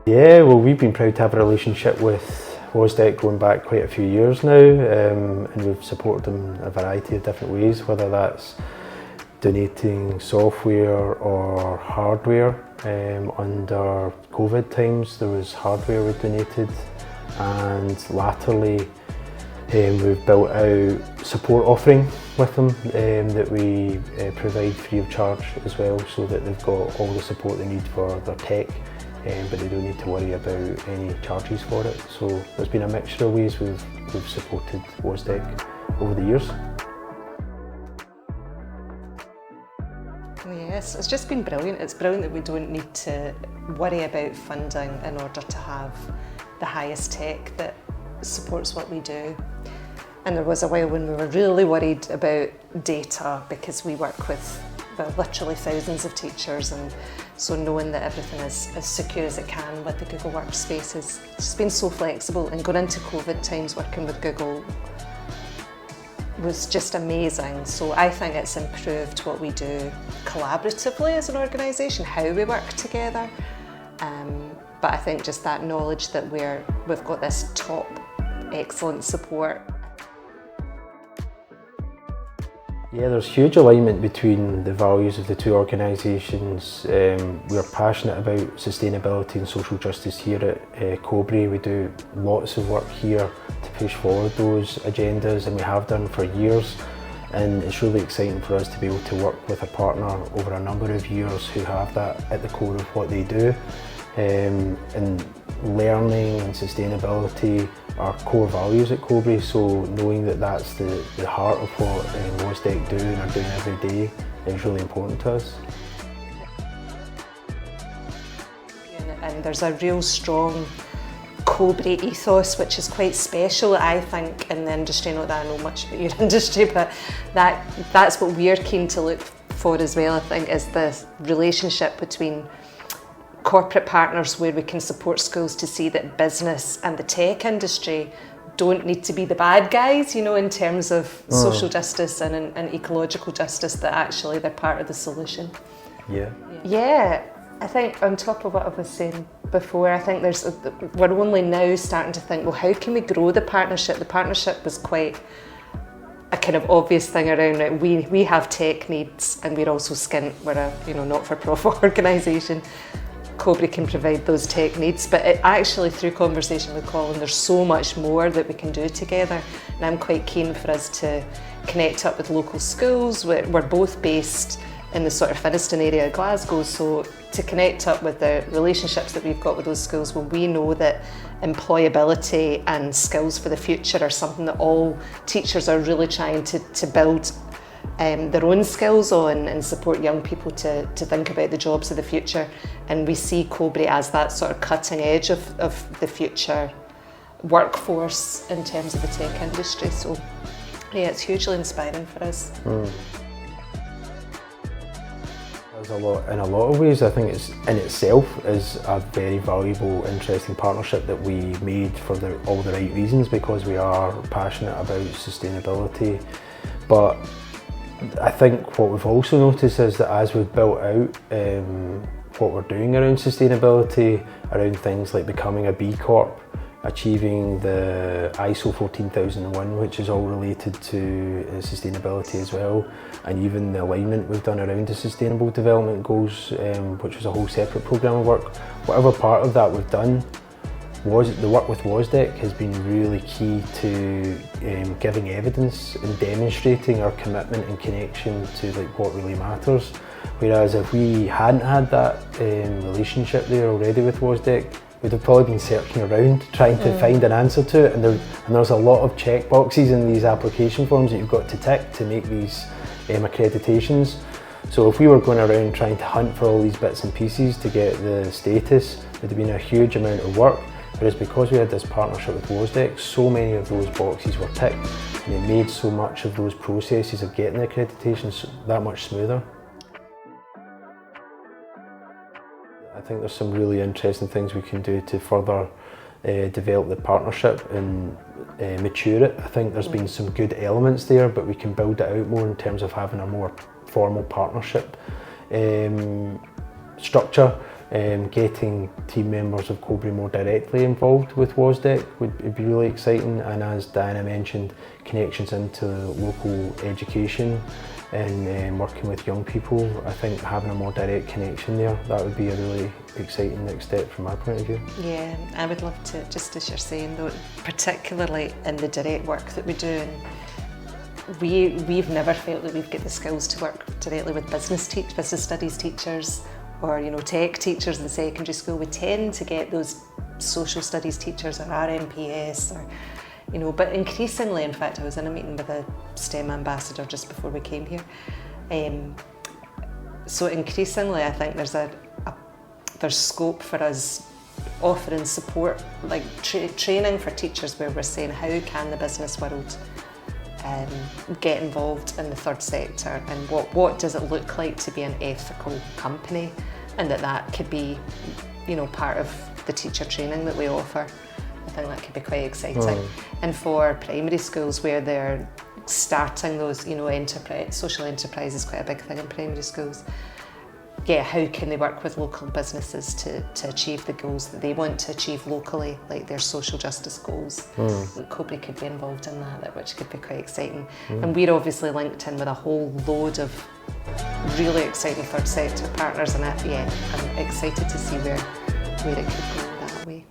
Yeah, well, we've been proud to have a relationship with Wosdec going back quite a few years now, and we've supported them in a variety of different ways, whether that's donating software or hardware. Under COVID times there was hardware we donated, and latterly we've built out support offering with them that we provide free of charge as well, so that they've got all the support they need for their tech, but they don't need to worry about any charges for it. So there's been a mixture of ways we've supported Wosdec over the years. Yes, it's just been brilliant. It's brilliant that we don't need to worry about funding in order to have the highest tech that supports what we do. And there was a while when we were really worried about data, because we work with literally thousands of teachers, and so knowing that everything is as secure as it can with the Google Workspace has just been so flexible. And going into COVID times working with Google was just amazing. So I think it's improved what we do collaboratively as an organisation, how we work together. But I think just that knowledge that we've got this top excellent support. Yeah, there's huge alignment between the values of the two organisations. We're passionate about sustainability and social justice here at Cobry. We do lots of work here to push forward those agendas, and we have done for years. And it's really exciting for us to be able to work with a partner over a number of years who have that at the core of what they do. And learning and sustainability are core values at Cobry, so knowing that that's the heart of what Wosdec do and are doing every day is really important to us. And there's a real strong Cobry ethos, which is quite special, I think, in the industry. Not that I know much about your industry, but that's what we're keen to look for as well, I think, is the relationship between corporate partners where we can support schools to see that business and the tech industry don't need to be the bad guys, you know, in terms of social justice and ecological justice, that actually they're part of the solution. Yeah, I think on top of what I was saying before, I think we're only now starting to think, well, how can we grow the partnership? The partnership was quite a kind of obvious thing around it. We have tech needs, and we're also skint. We're a not-for-profit organisation. Cobry can provide those tech needs, but actually through conversation with Colin, there's so much more that we can do together, and I'm quite keen for us to connect up with local schools. We're both based in the sort of Finnieston area of Glasgow, so to connect up with the relationships that we've got with those schools, when we know that employability and skills for the future are something that all teachers are really trying to build their own skills on and support young people to think about the jobs of the future. And we see Cobry as that sort of cutting edge of the future workforce in terms of the tech industry. So yeah, it's hugely inspiring for us. There's in a lot of ways. I think it's in itself is a very valuable, interesting partnership that we made for all the right reasons, because we are passionate about sustainability. But I think what we've also noticed is that as we've built out what we're doing around sustainability, around things like becoming a B Corp, achieving the ISO 14001, which is all related to sustainability as well, and even the alignment we've done around the Sustainable Development Goals, which was a whole separate programme of work. Whatever part of that we've done, the work with Wosdec has been really key to giving evidence and demonstrating our commitment and connection to what really matters. Whereas if we hadn't had that relationship there already with Wosdec, we'd have probably been searching around trying to find an answer to it, and there's a lot of check boxes in these application forms that you've got to tick to make these accreditations. So if we were going around trying to hunt for all these bits and pieces to get the status, it would have been a huge amount of work. Whereas because we had this partnership with Wosdec, so many of those boxes were ticked, and it made so much of those processes of getting the accreditations that much smoother. I think there's some really interesting things we can do to further develop the partnership and mature it. I think there's been some good elements there, but we can build it out more in terms of having a more formal partnership structure Getting team members of Cobry more directly involved with Wosdec would be really exciting, and as Diana mentioned, connections into local education and working with young people. I think having a more direct connection there, that would be a really exciting next step from my point of view. Yeah, I would love to, just as you're saying though, particularly in the direct work that we do, and we've never felt that we've got the skills to work directly with business studies teachers, or tech teachers in secondary school. We tend to get those social studies teachers or RMPS, or but increasingly, in fact, I was in a meeting with a STEM ambassador just before we came here. So increasingly, I think there's scope for us offering support, like training for teachers, where we're saying how can the business world get involved in the third sector, and what does it look like to be an ethical company, and that could be part of the teacher training that we offer. I think that could be quite exciting. And for primary schools where they're starting those, social enterprise is quite a big thing in primary schools. Yeah, how can they work with local businesses to achieve the goals that they want to achieve locally, like their social justice goals? Cobry could be involved in that, which could be quite exciting. And we're obviously linked in with a whole load of really exciting third sector partners, and I'm excited to see where it could go that way.